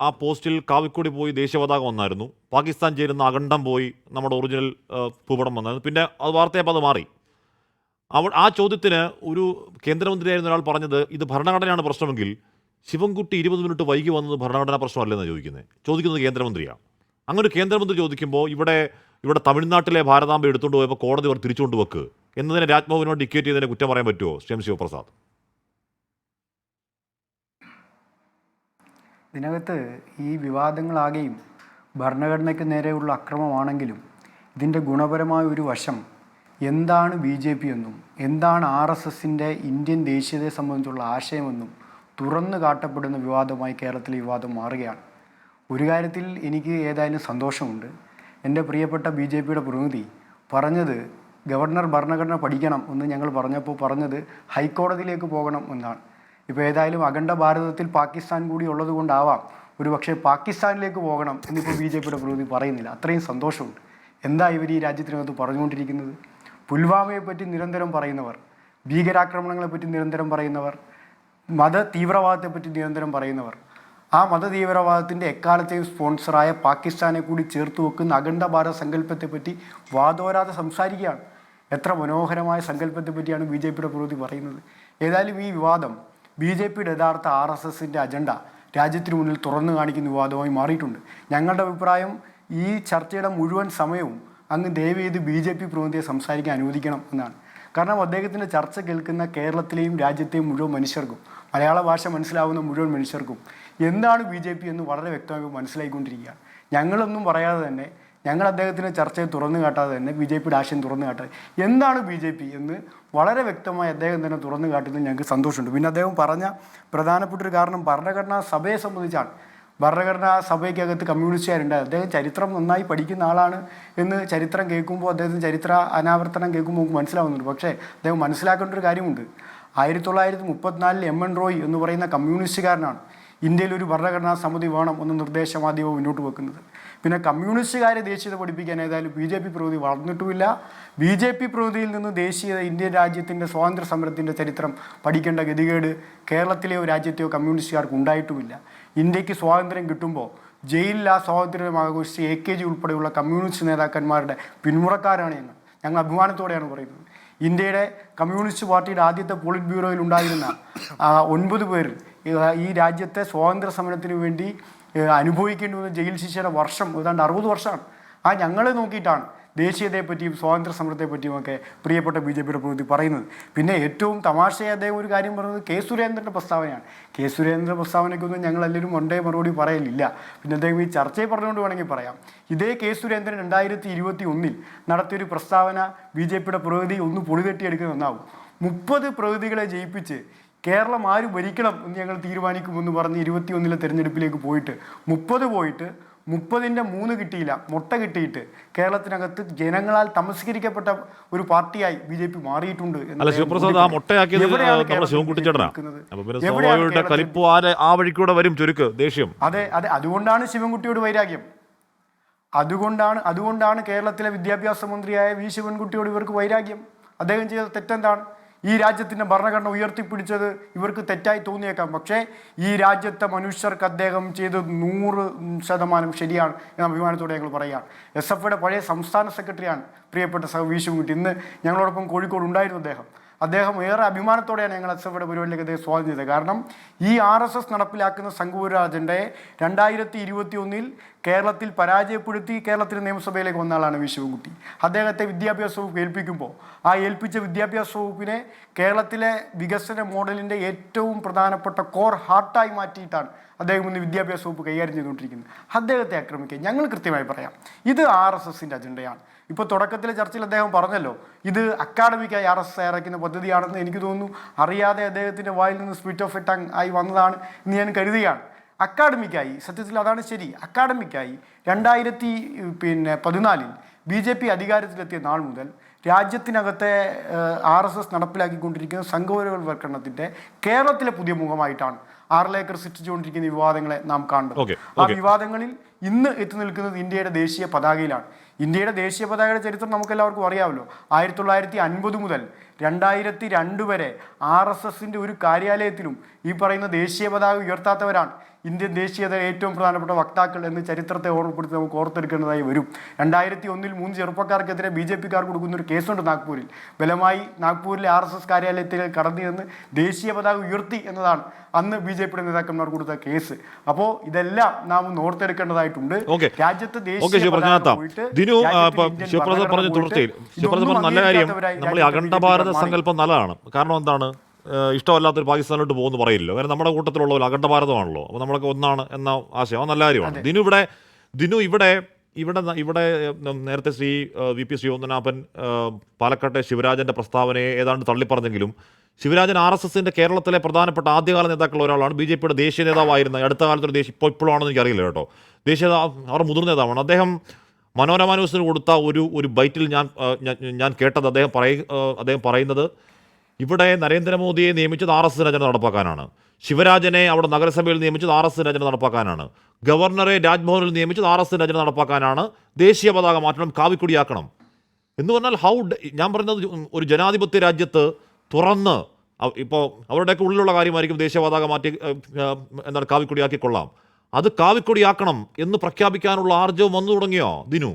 ആ പോസ്റ്റിൽ കാവിക്കൊടി പോയി ദേശീയ പതാക വന്നായിരുന്നു. പാകിസ്ഥാൻ ചേരുന്ന അഖണ്ഡം പോയി നമ്മുടെ ഒറിജിനൽ ഭൂപടം വന്നായിരുന്നു. പിന്നെ അത് വാർത്തയപ്പോൾ അത് മാറി. ആ ചോദ്യത്തിന് ഒരു കേന്ദ്രമന്ത്രിയായിരുന്ന ഒരാൾ പറഞ്ഞത് ഇത് ഭരണഘടനയാണ് പ്രശ്നമെങ്കിൽ ശിവൻകുട്ടി 20 മിനിറ്റ് വൈകി വന്നത് ഭരണഘടനാ പ്രശ്നമല്ലെന്നാണ് ചോദിക്കുന്നത് കേന്ദ്രമന്ത്രിയാണ്. അങ്ങനെ ഒരു കേന്ദ്രമന്ത്രി ചോദിക്കുമ്പോൾ ഇവിടെ തമിഴ്നാട്ടിലെ ഭാരതാംബ എടുത്തുകൊണ്ട് പോയപ്പോൾ കോടതി അവർ തിരിച്ചുകൊണ്ട് വെക്ക് എന്നതിനെ രാജ്ഭവനോട് ഡിക്റ്റേറ്റ് ചെയ്തതിനെ കുറ്റം പറയാൻ പറ്റുമോ ശ്രീ എം ശിവപ്രസാദ്? ഇതിനകത്ത് ഈ വിവാദങ്ങളാകെയും ഭരണഘടനയ്ക്ക് നേരെയുള്ള അക്രമമാണെങ്കിലും ഇതിൻ്റെ ഗുണപരമായ ഒരു വശം എന്താണ് BJP എന്നും എന്താണ് RSSൻ്റെ ഇന്ത്യൻ ദേശീയതയെ സംബന്ധിച്ചുള്ള ആശയമെന്നും തുറന്നു കാട്ടപ്പെടുന്ന വിവാദമായി കേരളത്തിലെ വിവാദം മാറുകയാണ്. ഒരു കാര്യത്തിൽ എനിക്ക് ഏതായാലും സന്തോഷമുണ്ട്. എൻ്റെ പ്രിയപ്പെട്ട BJPയുടെ പ്രതിനിധി പറഞ്ഞത് ഗവർണർ ഭരണഘടന പഠിക്കണം എന്ന് ഞങ്ങൾ പറഞ്ഞത് ഹൈക്കോടതിയിലേക്ക് പോകണം എന്നാണ്. ഇപ്പോൾ ഏതായാലും അഖണ്ഡ ഭാരതത്തിൽ പാകിസ്ഥാൻ കൂടി ഉള്ളത് കൊണ്ടാവാം ഒരു പക്ഷേ പാകിസ്ഥാനിലേക്ക് പോകണം എന്നിപ്പോൾ BJPയുടെ പ്രതിനിധി പറയുന്നില്ല. അത്രയും സന്തോഷമുണ്ട്. എന്താ ഇവർ ഈ രാജ്യത്തിനകത്ത് പറഞ്ഞുകൊണ്ടിരിക്കുന്നത്? പുൽവാമയെപ്പറ്റി നിരന്തരം പറയുന്നവർ, ഭീകരാക്രമണങ്ങളെപ്പറ്റി നിരന്തരം പറയുന്നവർ, മത തീവ്രവാദത്തെപ്പറ്റി നിരന്തരം പറയുന്നവർ, ആ മത തീവ്രവാദത്തിൻ്റെ എക്കാലത്തെയും സ്പോൺസറായ പാകിസ്ഥാനെ കൂടി ചേർത്ത് വെക്കുന്ന അഖണ്ഡ ഭാരത സങ്കല്പത്തെപ്പറ്റി വാദോരാതെ സംസാരിക്കുകയാണ്. എത്ര മനോഹരമായ സങ്കല്പത്തെപ്പറ്റിയാണ് BJPയുടെ പ്രതിനിധി പറയുന്നത്. ഏതായാലും ഈ വിവാദം BJPയുടെ യഥാർത്ഥ RSSൻ്റെ അജണ്ട രാജ്യത്തിന് മുന്നിൽ തുറന്നു കാണിക്കുന്ന വിവാദമായി മാറിയിട്ടുണ്ട്. ഞങ്ങളുടെ അഭിപ്രായം ഈ ചർച്ചയുടെ മുഴുവൻ സമയവും അങ്ങ് ദയവ് ചെയ്ത് BJP പ്രതിനിധിയെ സംസാരിക്കാൻ അനുവദിക്കണം എന്നാണ്. കാരണം അദ്ദേഹത്തിൻ്റെ ചർച്ച കേൾക്കുന്ന കേരളത്തിലെയും രാജ്യത്തെയും മുഴുവൻ മനുഷ്യർക്കും, മലയാള ഭാഷ മനസ്സിലാവുന്ന മുഴുവൻ മനുഷ്യർക്കും എന്താണ് BJP എന്ന് വളരെ വ്യക്തമായി മനസ്സിലായിക്കൊണ്ടിരിക്കുകയാണ്. ഞങ്ങളൊന്നും പറയാതെ തന്നെ, ഞങ്ങൾ അദ്ദേഹത്തിൻ്റെ ചർച്ചയെ തുറന്നു കാട്ടാതെ തന്നെ BJPയുടെ ആശയം തുറന്നു കാട്ടാതെ എന്താണ് BJP എന്ന് വളരെ വ്യക്തമായി അദ്ദേഹം തന്നെ തുറന്നു കാട്ടുന്നത് ഞങ്ങൾക്ക് സന്തോഷമുണ്ട്. പിന്നെ അദ്ദേഹം പറഞ്ഞ പ്രധാനപ്പെട്ട ഒരു കാരണം ഭരണഘടനാ സഭയെ സംബന്ധിച്ചാണ്. ഭരണഘടനാ സഭയ്ക്കകത്ത് കമ്മ്യൂണിസ്റ്റുകാരുണ്ടായത്. അദ്ദേഹം ചരിത്രം നന്നായി പഠിക്കുന്ന ആളാണ് എന്ന് ചരിത്രം കേൾക്കുമ്പോൾ, അദ്ദേഹത്തിന് ചരിത്ര അനാവർത്തനം കേൾക്കുമ്പോൾ നമുക്ക് മനസ്സിലാവുന്നുണ്ട്. പക്ഷേ അദ്ദേഹം മനസ്സിലാക്കേണ്ട ഒരു കാര്യമുണ്ട്. 1934 MN റോയ് എന്ന് പറയുന്ന കമ്മ്യൂണിസ്റ്റുകാരനാണ് ഇന്ത്യയിൽ ഒരു ഭരണഘടനാ സമിതി വേണം എന്ന നിർദ്ദേശം ആദ്യം മുന്നോട്ട് വെക്കുന്നത്. പിന്നെ കമ്മ്യൂണിസ്റ്റുകാരെ ദേശീയത പഠിപ്പിക്കാൻ ഏതായാലും BJP പ്രതിനിധി വളർന്നിട്ടുമില്ല. BJP പ്രതിനിധിയിൽ നിന്ന് ദേശീയത, ഇന്ത്യൻ രാജ്യത്തിൻ്റെ സ്വാതന്ത്ര്യ സമരത്തിൻ്റെ ചരിത്രം പഠിക്കേണ്ട ഗതികേട് കേരളത്തിലെയോ രാജ്യത്തെയോ കമ്മ്യൂണിസ്റ്റുകാർക്ക് ഉണ്ടായിട്ടുമില്ല. ഇന്ത്യക്ക് സ്വാതന്ത്ര്യം കിട്ടുമ്പോൾ ജയിലിൽ ആ സ്വാതന്ത്ര്യം ആഘോഷിച്ച് AKG ഉൾപ്പെടെയുള്ള കമ്മ്യൂണിസ്റ്റ് നേതാക്കന്മാരുടെ പിന്മുറക്കാരാണ് ഞങ്ങൾ അഭിമാനത്തോടെയാണ് പറയുന്നത്. ഇന്ത്യയുടെ കമ്മ്യൂണിസ്റ്റ് പാർട്ടിയുടെ ആദ്യത്തെ പോളിറ്റ് ബ്യൂറോയിൽ ഉണ്ടായിരുന്ന 9 പേർ ഈ രാജ്യത്തെ സ്വാതന്ത്ര്യ സമരത്തിന് വേണ്ടി അനുഭവിക്കേണ്ടി വന്ന ജയിൽ ശിക്ഷയുടെ വർഷം ഏതാണ്ട് 60 വർഷമാണ്. ഞങ്ങളെ നോക്കിയിട്ടാണ് ദേശീയതയെപ്പറ്റിയും സ്വാതന്ത്ര്യ സമരത്തെപ്പറ്റിയുമൊക്കെ പ്രിയപ്പെട്ട BJPയുടെ പ്രതിനിധി പറയുന്നത്. പിന്നെ ഏറ്റവും തമാശയായി അദ്ദേഹം ഒരു കാര്യം പറയുന്നത് K. സുരേന്ദ്രൻ്റെ പ്രസ്താവനയാണ്. K. സുരേന്ദ്രൻ്റെ പ്രസ്താവനയ്ക്കൊന്നും ഞങ്ങളെല്ലാവരും ഒണ്ടേ മറുപടി പറയലില്ല. പിന്നെ അദ്ദേഹം ഈ ചർച്ചയെ പറഞ്ഞുകൊണ്ട് വേണമെങ്കിൽ പറയാം. ഇതേ K. സുരേന്ദ്രൻ 2021 നടത്തിയൊരു പ്രസ്താവന BJPയുടെ പ്രതിനിധി ഒന്ന് പൊളിതെട്ടിയെടുക്കുന്ന ഒന്നാവും. 30 പ്രതിനിധികളെ ജയിപ്പിച്ച് കേരളം ആര് ഭരിക്കണം എന്ന് ഞങ്ങൾ തീരുമാനിക്കുമെന്ന് പറഞ്ഞ് 21 തെരഞ്ഞെടുപ്പിലേക്ക് പോയിട്ട് 30ൻ്റെ 3 കിട്ടിയില്ല, മുട്ട കിട്ടിയിട്ട് കേരളത്തിനകത്ത് ജനങ്ങളാൽ തമസ്കരിക്കപ്പെട്ട ഒരു പാർട്ടിയായി BJP മാറിയിട്ടുണ്ട്. അതെ, അതുകൊണ്ടാണ് ശിവൻകുട്ടിയോട് വൈരാഗ്യം. അതുകൊണ്ടാണ് കേരളത്തിലെ വിദ്യാഭ്യാസ മന്ത്രിയായ V. ശിവൻകുട്ടിയോട് ഇവർക്ക് വൈരാഗ്യം. അദ്ദേഹം ചെയ്ത തെറ്റെന്താണ്? ഈ രാജ്യത്തിൻ്റെ ഭരണഘടന ഉയർത്തിപ്പിടിച്ചത് ഇവർക്ക് തെറ്റായി തോന്നിയേക്കാം. പക്ഷേ ഈ രാജ്യത്തെ മനുഷ്യർക്ക് അദ്ദേഹം ചെയ്ത് 100% ശരിയാണ് എന്ന അഭിമാനത്തോടെ ഞങ്ങൾ പറയുകയാണ്. SFയുടെ പഴയ സംസ്ഥാന സെക്രട്ടറിയാണ് പ്രിയപ്പെട്ട V. ശിവൻകുട്ടി. ഇന്ന് ഞങ്ങളോടൊപ്പം കോഴിക്കോട് ഉണ്ടായിരുന്നു. അദ്ദേഹം ഏറെ അഭിമാനത്തോടെയാണ് ഞങ്ങൾ SFയുടെ പരിപാടിയിലേക്ക് അദ്ദേഹം സ്വാഗതം ചെയ്തത്. കാരണം ഈ RSS നടപ്പിലാക്കുന്ന സംഘപരിവാര അജണ്ടയെ 2021 കേരളത്തിൽ പരാജയപ്പെടുത്തി കേരളത്തിൻ്റെ നിയമസഭയിലേക്ക് വന്ന ആളാണ് V. ശിവൻകുട്ടി. അദ്ദേഹത്തെ വിദ്യാഭ്യാസ വകുപ്പ് ഏൽപ്പിക്കുമ്പോൾ ആ ഏൽപ്പിച്ച വിദ്യാഭ്യാസ വകുപ്പിനെ കേരളത്തിലെ വികസന മോഡലിൻ്റെ ഏറ്റവും പ്രധാനപ്പെട്ട കോർ ഹാർട്ടായി മാറ്റിയിട്ടാണ് അദ്ദേഹം ഇന്ന് വിദ്യാഭ്യാസ വകുപ്പ് കൈകാര്യം ചെയ്തുകൊണ്ടിരിക്കുന്നത്. അദ്ദേഹത്തെ ആക്രമിക്കുക ഞങ്ങൾ കൃത്യമായി പറയാം, ഇത് RSSൻ്റെ അജണ്ടയാണ്. ഇപ്പോൾ തുടക്കത്തിലെ ചർച്ചയിൽ അദ്ദേഹം പറഞ്ഞല്ലോ, ഇത് അക്കാഡമിക്കായി RSS തയ്യാറാക്കുന്ന പദ്ധതിയാണെന്ന്. എനിക്ക് തോന്നുന്നു അറിയാതെ അദ്ദേഹത്തിൻ്റെ വായിൽ നിന്ന് സ്പിറ്റ് ഓഫ് എ ടങ് ആയി വന്നതാണ് എന്ന് ഞാൻ കരുതുകയാണ്. അക്കാഡമിക്കായി, സത്യത്തിൽ അതാണ് ശരി, അക്കാഡമിക്കായി 2014 BJP അധികാരത്തിലെത്തിയ നാൾ മുതൽ രാജ്യത്തിനകത്തെ RSS നടപ്പിലാക്കിക്കൊണ്ടിരിക്കുന്ന സംഘപരിവാരവൽക്കരണത്തിൻ്റെ കേരളത്തിലെ പുതിയ മുഖമായിട്ടാണ് ആർലേക്കർ സൃഷ്ടിച്ചുകൊണ്ടിരിക്കുന്ന വിവാദങ്ങളെ നാം കാണുന്നത്. ആ വിവാദങ്ങളിൽ ഇന്ന് എത്തി നിൽക്കുന്നത് ഇന്ത്യയുടെ ദേശീയ പതാകയിലാണ്. ഇന്ത്യയുടെ ദേശീയ പതാകയുടെ ചരിത്രം നമുക്കെല്ലാവർക്കും അറിയാമല്ലോ. 1950 മുതൽ 2002 വരെ RSSൻ്റെ ഒരു കാര്യാലയത്തിലും ഈ പറയുന്ന ദേശീയ പതാക ഉയർത്താത്തവരാണ് ഇന്ത്യൻ ദേശീയതയുടെ ഏറ്റവും പ്രധാനപ്പെട്ട വക്താക്കൾ എന്ന് ചരിത്രത്തെ ഓർമ്മപ്പെടുത്തി നമുക്ക് ഓർത്തെടുക്കേണ്ടതായി വരും. 2001 3 ചെറുപ്പക്കാർക്കെതിരെ BJP കൊടുക്കുന്ന ഒരു കേസുണ്ട് നാഗ്പൂരിൽ. ബലമായി നാഗ്പൂരിലെ RSS കാര്യാലയത്തിൽ കടന്നു ചെന്ന് ദേശീയ പതാക ഉയർത്തി എന്നതാണ് അന്ന് BJP നേതാക്കന്മാർ കൊടുത്ത കേസ്. അപ്പോൾ ഇതെല്ലാം നാം ഒന്ന് ഓർത്തെടുക്കേണ്ടതായിട്ടുണ്ട്. രാജ്യത്ത് ദേശീയ പതാക പോയിട്ട് നല്ല കാര്യം. നമ്മൾ ഈ അഖണ്ഡ ഭാരത സങ്കല്പം നല്ലതാണ്. കാരണം എന്താണ്, ഇഷ്ടമല്ലാത്തൊരു പാകിസ്ഥാനിലോട്ട് പോകുന്നു പറയില്ലോ. കാരണം നമ്മുടെ കൂട്ടത്തിലുള്ള അഖണ്ഡ ഭാരതമാണല്ലോ. അപ്പോൾ നമ്മളൊക്കെ ഒന്നാണ് എന്ന ആശയം നല്ല കാര്യമാണ്. ദിനു ഇവിടെ നേരത്തെ ശ്രീ VP ശ്രീവന്ദനാഭൻ പാലക്കാട്ടെ ശിവരാജന്റെ പ്രസ്താവനയെ ഏതാണ്ട് തള്ളിപ്പറഞ്ഞെങ്കിലും ശിവരാജൻ RSSന്റെ കേരളത്തിലെ പ്രധാനപ്പെട്ട ആദ്യകാല നേതാക്കളിൽ ഒരാളാണ്. BJPയുടെ ദേശീയ നേതാവായിരുന്ന അടുത്ത കാലത്തൊരു ഇപ്പോഴാണെന്ന് എനിക്കറിയില്ല കേട്ടോ. അവർ മുതിർന്ന നേതാവാണ്. അദ്ദേഹം മനോരമ ന്യൂസിന് കൊടുത്ത ഒരു ബൈറ്റിൽ ഞാൻ കേട്ടത് അദ്ദേഹം പറയുന്നത് ഇവിടെ നരേന്ദ്രമോദിയെ നിയമിച്ചത് RSSന്റെ അജണ്ട നടപ്പാക്കാനാണ്. ശിവരാജനെ അവിടെ നഗരസഭയിൽ നിയമിച്ചത് RSSന്റെ അജണ്ട നടപ്പാക്കാനാണ്. ഗവർണറെ രാജ്ഭവനിൽ നിയമിച്ചത് RSSന്റെ അജണ്ട നടപ്പാക്കാനാണ്. ദേശീയ പതാക മാറ്റണം, കാവിക്കൊടിയാക്കണം എന്ന് പറഞ്ഞാൽ ഞാൻ പറയുന്നത് ഒരു ജനാധിപത്യ രാജ്യത്ത് തുറന്ന് ഇപ്പോൾ അവരുടെയൊക്കെ ഉള്ളിലുള്ള കാര്യമായിരിക്കും ദേശീയ പതാക മാറ്റി എന്താണ് കാവിക്കൊടിയാക്കിക്കൊള്ളാം. അത് കാവിക്കൊടിയാക്കണം എന്ന് പ്രഖ്യാപിക്കാനുള്ള ആർജവം വന്നു തുടങ്ങിയോ ദിനു?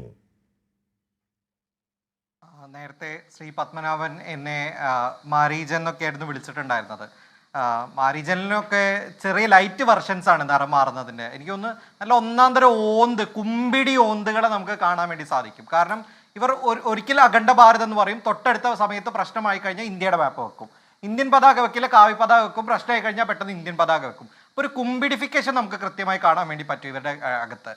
നേരത്തെ ശ്രീ പത്മനാഭൻ എന്നെ മാരീജൻ എന്നൊക്കെയായിരുന്നു വിളിച്ചിട്ടുണ്ടായിരുന്നത്. മാരീജനിലൊക്കെ ചെറിയ ലൈറ്റ് വെർഷൻസ് ആണ് നിറം മാറുന്നതിൻ്റെ. എനിക്കൊന്ന് നല്ല ഒന്നാന്തര കുമ്പിടി ഓന്തുകളെ നമുക്ക് കാണാൻ വേണ്ടി സാധിക്കും. കാരണം ഇവർ ഒരിക്കലും അഖണ്ഡ ഭാരത് എന്ന് പറയും, തൊട്ടടുത്ത സമയത്ത് പ്രശ്നമായി കഴിഞ്ഞാൽ ഇന്ത്യയുടെ മാപ്പ് വെക്കും. ഇന്ത്യൻ പതാക വെക്കില്ല, കാവി പതാക വെക്കും. പ്രശ്നമായി കഴിഞ്ഞാൽ പെട്ടെന്ന് ഇന്ത്യൻ പതാക വെക്കും. ഒരു കുമ്പിഡിഫിക്കേഷൻ നമുക്ക് കൃത്യമായി കാണാൻ വേണ്ടി പറ്റും ഇവരുടെ അകത്ത്.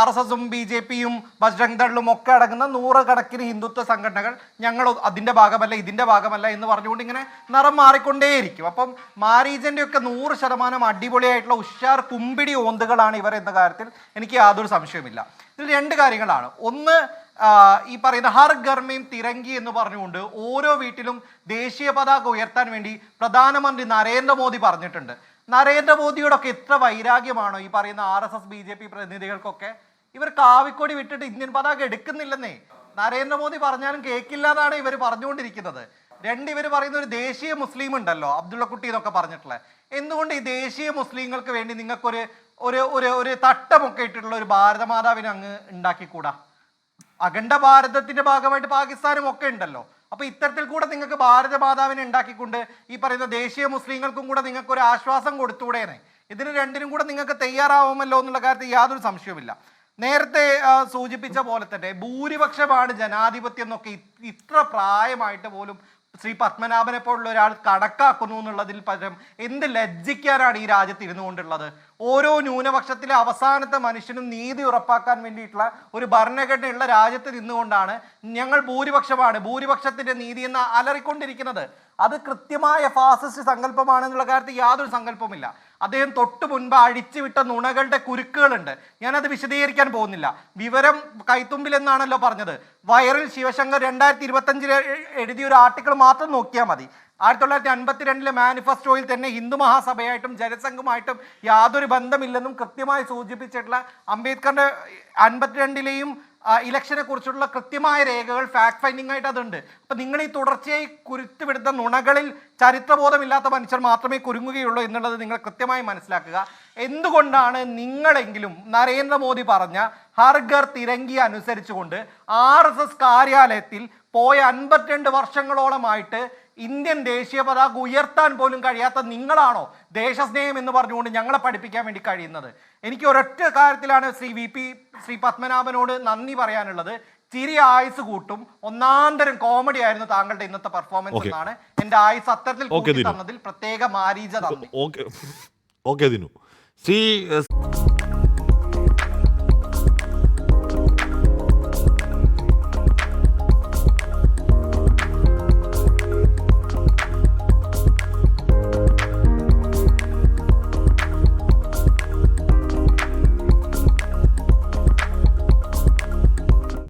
RSSും BJPയും ബജ്രംഗ് ദളും ഒക്കെ അടങ്ങുന്ന നൂറുകണക്കിന് ഹിന്ദുത്വ സംഘടനകൾ ഞങ്ങൾ അതിൻ്റെ ഭാഗമല്ല, ഇതിൻ്റെ ഭാഗമല്ല എന്ന് പറഞ്ഞുകൊണ്ട് ഇങ്ങനെ നിറം മാറിക്കൊണ്ടേയിരിക്കും. അപ്പം മാരീജൻ്റെ ഒക്കെ 100% അടിപൊളിയായിട്ടുള്ള ഉഷാർ കുമ്പിടി ഓന്തുകളാണ് ഇവർ എന്ന കാര്യത്തിൽ എനിക്ക് യാതൊരു സംശയവുമില്ല. ഇതിൽ 2 കാര്യങ്ങളാണ്. ഒന്ന്, ഈ പറയുന്ന ഹർ ഘർമേം തിരങ്കി എന്ന് പറഞ്ഞുകൊണ്ട് ഓരോ വീട്ടിലും ദേശീയ പതാക ഉയർത്താൻ വേണ്ടി പ്രധാനമന്ത്രി നരേന്ദ്രമോദി പറഞ്ഞിട്ടുണ്ട്. നരേന്ദ്രമോദിയോടൊക്കെ എത്ര വൈരാഗ്യമാണോ ഈ പറയുന്ന RSS BJP പ്രതിനിധികൾക്കൊക്കെ. ഇവർ കാവിക്കൊടി വിട്ടിട്ട് ഇന്ത്യൻ പതാക എടുക്കുന്നില്ലെന്നേ. നരേന്ദ്രമോദി പറഞ്ഞാലും കേൾക്കില്ല എന്നാണ് ഇവർ പറഞ്ഞുകൊണ്ടിരിക്കുന്നത്. ഇവർ പറയുന്ന ഒരു ദേശീയ മുസ്ലിം ഉണ്ടല്ലോ, അബ്ദുള്ളക്കുട്ടി എന്നൊക്കെ പറഞ്ഞിട്ടുള്ള. എന്തുകൊണ്ട് ഈ ദേശീയ മുസ്ലിങ്ങൾക്ക് വേണ്ടി നിങ്ങൾക്കൊരു ഒരു തട്ടമൊക്കെ ഇട്ടിട്ടുള്ള ഒരു ഭാരതമാതാവിനെ അങ്ങ് ഉണ്ടാക്കിക്കൂടാ? അഖണ്ഡ ഭാരതത്തിന്റെ ഭാഗമായിട്ട് പാകിസ്ഥാനും ഒക്കെ ഉണ്ടല്ലോ. അപ്പൊ ഇത്തരത്തിൽ കൂടെ നിങ്ങൾക്ക് ഭാരതമാതാവിനെ ഉണ്ടാക്കിക്കൊണ്ട് ഈ പറയുന്ന ദേശീയ മുസ്ലിങ്ങൾക്കും കൂടെ നിങ്ങൾക്ക് ഒരു ആശ്വാസം കൊടുത്തുകൂടേനെ. ഇതിന് 2നും കൂടെ നിങ്ങൾക്ക് തയ്യാറാവുമല്ലോ എന്നുള്ള കാര്യത്തിൽ യാതൊരു സംശയവുമില്ല. നേരത്തെ സൂചിപ്പിച്ച പോലെ തന്നെ ഭൂരിപക്ഷമാണ് ജനാധിപത്യം എന്നൊക്കെ ഇത്ര പ്രായമായിട്ട് പോലും ശ്രീ പത്മനാഭനെ പോലുള്ള ഒരാൾ കണക്കാക്കുന്നു എന്നുള്ളതിൽ പകരം എന്ത് ലജ്ജിക്കാനാണ് ഈ രാജ്യത്ത് ഇരുന്നു കൊണ്ടുള്ളത്? ഓരോ ന്യൂനപക്ഷത്തിലെ അവസാനത്തെ മനുഷ്യനും നീതി ഉറപ്പാക്കാൻ വേണ്ടിയിട്ടുള്ള ഒരു ഭരണഘടനയുള്ള രാജ്യത്ത് നിന്നുകൊണ്ടാണ് ഞങ്ങൾ ഭൂരിപക്ഷത്തിന്റെ നീതി എന്ന് അലറിക്കൊണ്ടിരിക്കുന്നത്. അത് കൃത്യമായ ഫാസിസ്റ്റ് സങ്കല്പമാണെന്നുള്ള കാര്യത്തിൽ യാതൊരു സങ്കല്പവുമില്ല. അദ്ദേഹം തൊട്ടു മുൻപ് അഴിച്ചുവിട്ട നുണകളുടെ കുരുക്കുകളുണ്ട്. ഞാനത് വിശദീകരിക്കാൻ പോകുന്നില്ല. വിവരം കൈത്തുമ്പിൽ എന്നാണല്ലോ പറഞ്ഞത്. വൈറൽ ശിവശങ്കർ 2025 എഴുതിയ ഒരു ആർട്ടിക്കിൾ മാത്രം നോക്കിയാൽ മതി. 1952 മാനിഫെസ്റ്റോയിൽ തന്നെ ഹിന്ദു മഹാസഭയായിട്ടും ജനസംഘമായിട്ടും യാതൊരു ബന്ധമില്ലെന്നും കൃത്യമായി സൂചിപ്പിച്ചിട്ടുള്ള അംബേദ്കറിന്റെ 52 ഇലക്ഷനെ കുറിച്ചുള്ള കൃത്യമായ രേഖകൾ ഫാക്ട് ഫൈൻഡിംഗ് ആയിട്ട് അതുണ്ട്. അപ്പൊ നിങ്ങൾ ഈ തുടർച്ചയായി കുരുത്തുവിടുന്ന നുണകളിൽ ചരിത്രബോധമില്ലാത്ത മനുഷ്യർ മാത്രമേ കുരുങ്ങുകയുള്ളൂ എന്നുള്ളത് നിങ്ങൾ കൃത്യമായി മനസ്സിലാക്കുക. എന്തുകൊണ്ടാണ് നിങ്ങളെങ്കിലും നരേന്ദ്രമോദി പറഞ്ഞ ഹർ ഘർ തിരങ്കി അനുസരിച്ചുകൊണ്ട് RSS കാര്യാലയത്തിൽ പോയ 52 വർഷങ്ങളോളമായിട്ട് ഇന്ത്യൻ ദേശീയ പതാക ഉയർത്താൻ പോലും കഴിയാത്ത നിങ്ങളാണോ ദേശസ്നേഹം എന്ന് പറഞ്ഞുകൊണ്ട് ഞങ്ങളെ പഠിപ്പിക്കാൻ വേണ്ടി കഴിയുന്നത്? എനിക്ക് ഒരൊറ്റ കാര്യത്തിലാണ് ശ്രീ പത്മനാഭനോട് നന്ദി പറയാനുള്ളത്. ചിരി ആയുസ് കൂട്ടും. ഒന്നാന്തരം കോമഡി ആയിരുന്നു താങ്കളുടെ ഇന്നത്തെ പെർഫോമൻസ് എന്നാണ് എന്റെ ആയുസ് അത്തരത്തിൽ കൂട്ടി തന്നതിൽ പ്രത്യേക മാരീജ നന്ദി.